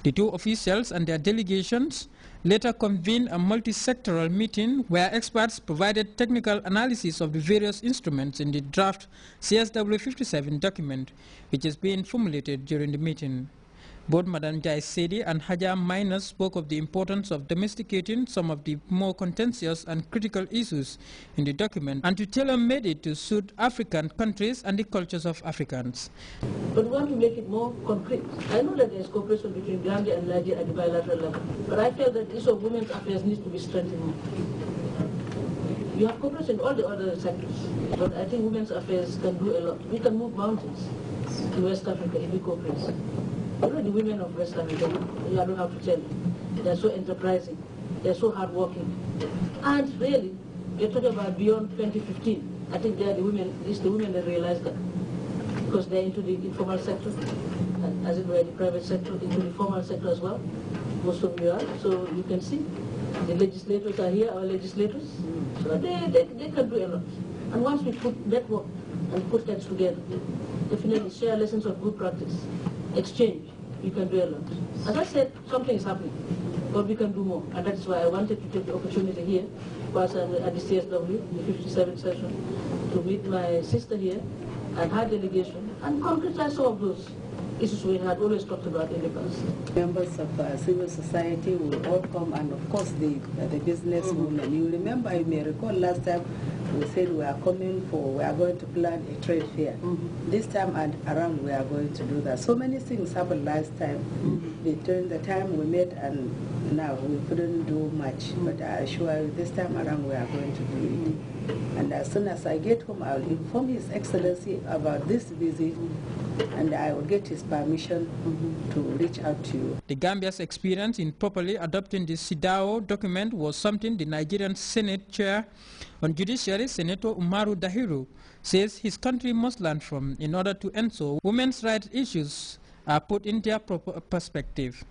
The two officials and their delegations later convened a multi-sectoral meeting where experts provided technical analysis of the various instruments in the draft CSW57 document, which is being formulated during the meeting. Both Madam Jai Sedi and Haja Minus spoke of the importance of domesticating some of the more contentious and critical issues in the document and to tailor-made it to suit African countries and the cultures of Africans. But we want to make it more concrete. I know that there is cooperation between Gambia and Nigeria at the bilateral level, but I feel that the issue of women's affairs needs to be strengthened more. You have cooperation in all the other sectors, but I think women's affairs can do a lot. We can move mountains in West Africa if we cooperate. You know, the women of West Africa, I don't have to tell you, they're so enterprising, they're so hardworking. And really, you're talking about beyond 2015. I think they're the women, it's the women that realize that. Because they're into the informal sector, and as it were the private sector, into the formal sector as well. Most of you are. So you can see, the legislators are here, our legislators. So they can do a lot. And once we put network and put heads together, definitely share lessons of good practice, exchange, you can do a lot. As I said, something is happening, but we can do more. And that's why I wanted to take the opportunity here, whilst I'm at the CSW, the 57th session, to meet my sister here and her delegation, and concretize some of those issues we had always talked about in the past. Members of civil society will all come, and of course the business women. You remember, you may recall last time we said we are going to plan a trade fair. This time around we are going to do that. So many things happened last time. Between the time we met and now we couldn't do much, but I assure you this time around we are going to do it. And as soon as I get home, I will inform His Excellency about this visit, and I will get his permission to reach out to you. The Gambia's experience in properly adopting the CEDAW document was something the Nigerian Senate Chair on Judiciary, Senator Umaru Dahiru, says his country must learn from in order to ensure women's rights issues are put in their proper perspective.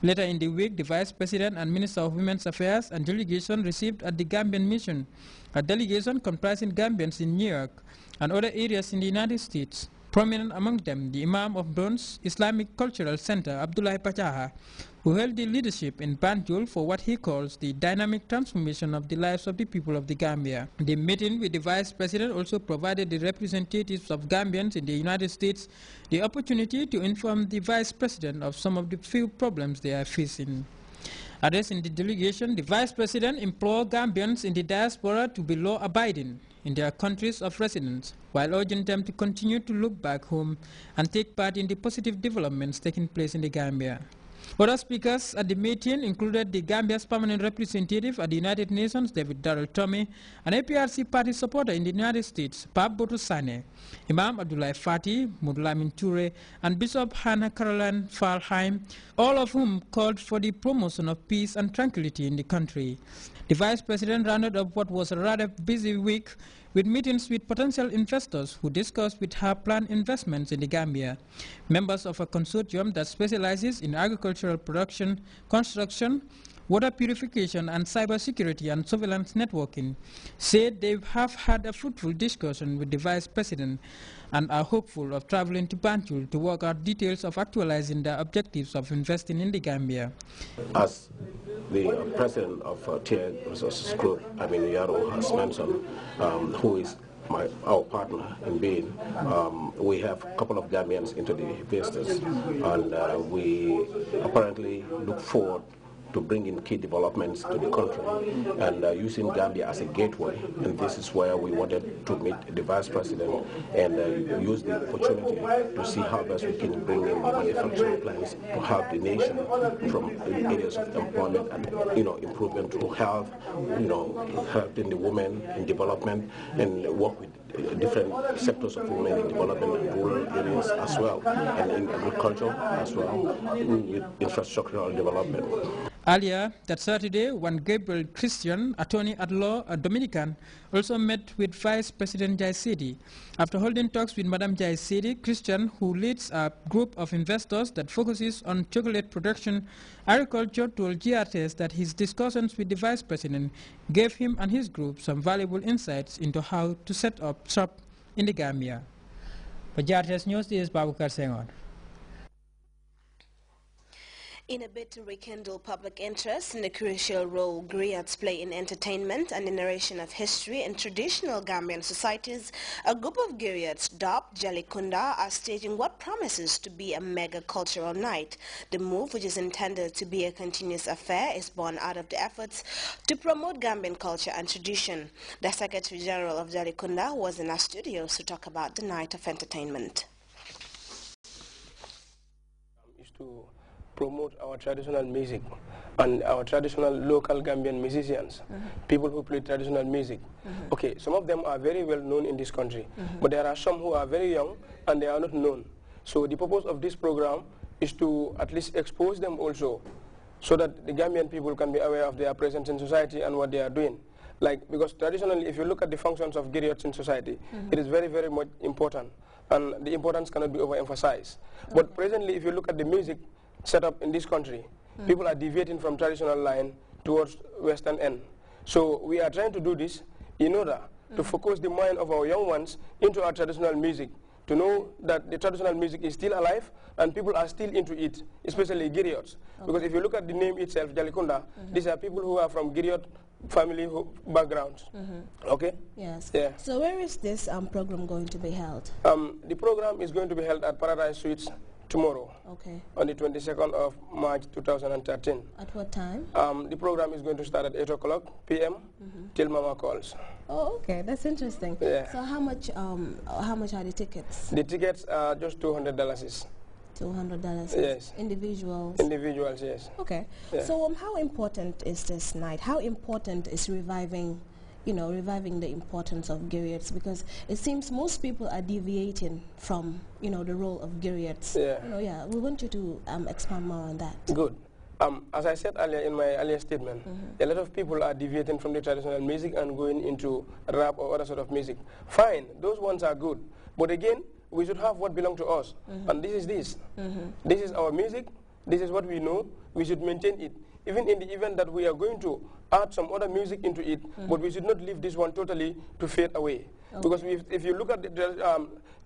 Later in the week, the Vice President and Minister of Women's Affairs and delegation received at the Gambian mission a delegation comprising Gambians in New York and other areas in the United States. Prominent among them, the Imam of Don's Islamic Cultural Center, Abdullah Pachaha, who held the leadership in Banjul for what he calls the dynamic transformation of the lives of the people of the Gambia. The meeting with the Vice President also provided the representatives of Gambians in the United States the opportunity to inform the Vice President of some of the few problems they are facing. Addressing the delegation, the Vice President implored Gambians in the diaspora to be law-abiding in their countries of residence, while urging them to continue to look back home and take part in the positive developments taking place in the Gambia. Other speakers at the meeting included the Gambia's permanent representative at the United Nations, David Darrell Tommy, an APRC party supporter in the United States, Pap Botu Sane, Imam Abdullah Fati, Mudlamin Toure, and Bishop Hannah Caroline Falheim, all of whom called for the promotion of peace and tranquility in the country. The Vice President rounded up what was a rather busy week with meetings with potential investors who discussed with her planned investments in the Gambia. Members of a consortium that specializes in agricultural production, construction, water purification, and cybersecurity and surveillance networking said they have had a fruitful discussion with the Vice President and are hopeful of traveling to Banjul to work out details of actualizing their objectives of investing in the Gambia. As the president of Tier Resources Group, Yaro, has mentioned, who is our partner in being, we have a couple of Gambians into the business, and we apparently look forward to bring in key developments to the country and using Gambia as a gateway. And this is where we wanted to meet the Vice President and use the opportunity to see how best we can bring in the manufacturing plans to help the nation from areas of employment and improvement to health, helping the women in development and work with different sectors of women in development and rural areas as well, and in agriculture as well, with infrastructural development. Earlier that Saturday, one Gabriel Christian, attorney at law, a Dominican, also met with Vice President Jai Sedi. After holding talks with Madam Jai Sedi, Christian, who leads a group of investors that focuses on chocolate production, agriculture, told GRTS that his discussions with the Vice President gave him and his group some valuable insights into how to set up shop in the Gambia. For GRTS News, this is Babukar Senghor. In a bid to rekindle public interest in the crucial role griots play in entertainment and the narration of history in traditional Gambian societies, a group of griots dubbed Jalikunda are staging what promises to be a mega cultural night. The move, which is intended to be a continuous affair, is born out of the efforts to promote Gambian culture and tradition. The Secretary General of Jalikunda was in our studios to talk about the night of entertainment. Promote our traditional music and our traditional local Gambian musicians, people who play traditional music. Okay, some of them are very well known in this country, but there are some who are very young and they are not known. So the purpose of this program is to at least expose them also, so that the Gambian people can be aware of their presence in society and what they are doing. Because traditionally, if you look at the functions of griots in society, it is very, very much important, and the importance cannot be overemphasized. But presently, if you look at the music set up in this country, people are deviating from traditional line towards western end. So we are trying to do this in order to focus the mind of our young ones into our traditional music, to know that the traditional music is still alive and people are still into it, especially griots. Because if you look at the name itself, Jalikunda, these are people who are from griot family backgrounds. Okay? Yes. Yeah. So where is this program going to be held? The program is going to be held at Paradise Suites tomorrow, on the 22nd of March 2013. At what time? The program is going to start at 8 o'clock p.m. till Mama calls. Oh, okay, that's interesting. Yeah. So how much are the tickets? The tickets are just $200. $200. Yes. Individuals. Individuals, yes. Okay. Yeah. So how important is this night? How important is reviving the importance of griots? Because it seems most people are deviating from, the role of griots. Yeah. We want you to expand more on that. Good. As I said earlier in my earlier statement, a lot of people are deviating from the traditional music and going into rap or other sort of music. Fine, those ones are good. But again, we should have what belongs to us. And this is this. This is our music. This is what we know. We should maintain it. Even in the event that we are going to add some other music into it, but we should not leave this one totally to fade away. Because if you look at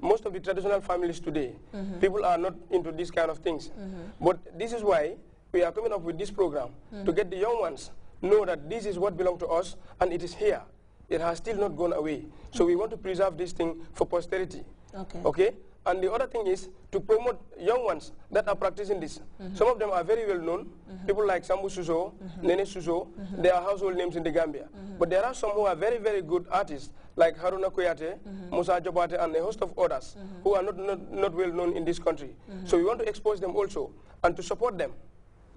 most of the traditional families today, people are not into these kind of things. But this is why we are coming up with this program, to get the young ones know that this is what belongs to us and it is here. It has still not gone away. So we want to preserve this thing for posterity. Okay? And the other thing is to promote young ones that are practicing this. Some of them are very well known. People like Sambu Suso, Nene Suso, they are household names in the Gambia. But there are some who are very, very good artists, like Haruna Koyate, Musa Jobate, and a host of others who are not well known in this country. So we want to expose them also and to support them.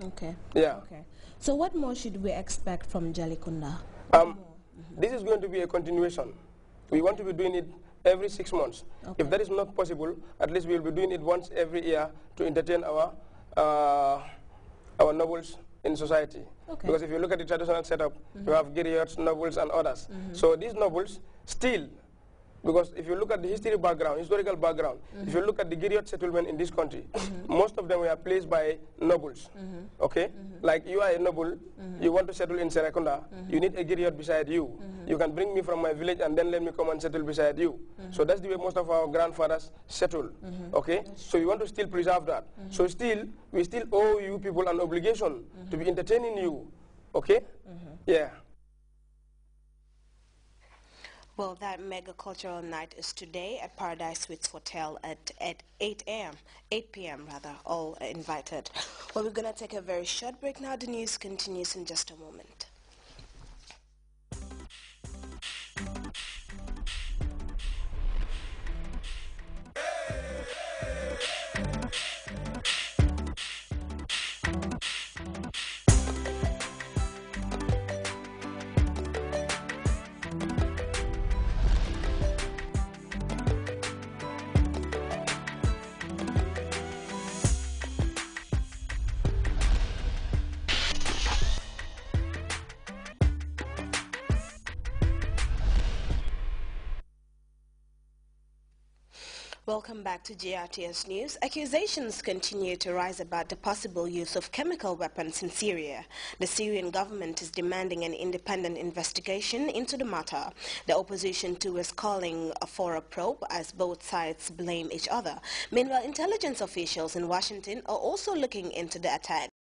Okay. Yeah. Okay. So what more should we expect from Jalikunda? This is going to be a continuation. We want to be doing it every 6 months. If that is not possible, at least we will be doing it once every year to entertain our nobles in society. Because if you look at the traditional setup, you have griots, nobles, and others. So these nobles still, because if you look at the historical background, if you look at the griot settlement in this country, most of them were placed by nobles. Okay? Like you are a noble, you want to settle in Serekunda, you need a griot beside you. You can bring me from my village and then let me come and settle beside you. So that's the way most of our grandfathers settled. Okay? So we want to still preserve that. So we still owe you people an obligation to be entertaining you. Okay? Yeah. Well, that mega cultural night is today at Paradise Suites Hotel at 8 p.m. all invited. Well, we're going to take a very short break now. The news continues in just a moment. Welcome back to GRTS News. Accusations continue to rise about the possible use of chemical weapons in Syria. The Syrian government is demanding an independent investigation into the matter. The opposition too is calling for a probe as both sides blame each other. Meanwhile, intelligence officials in Washington are also looking into the attack.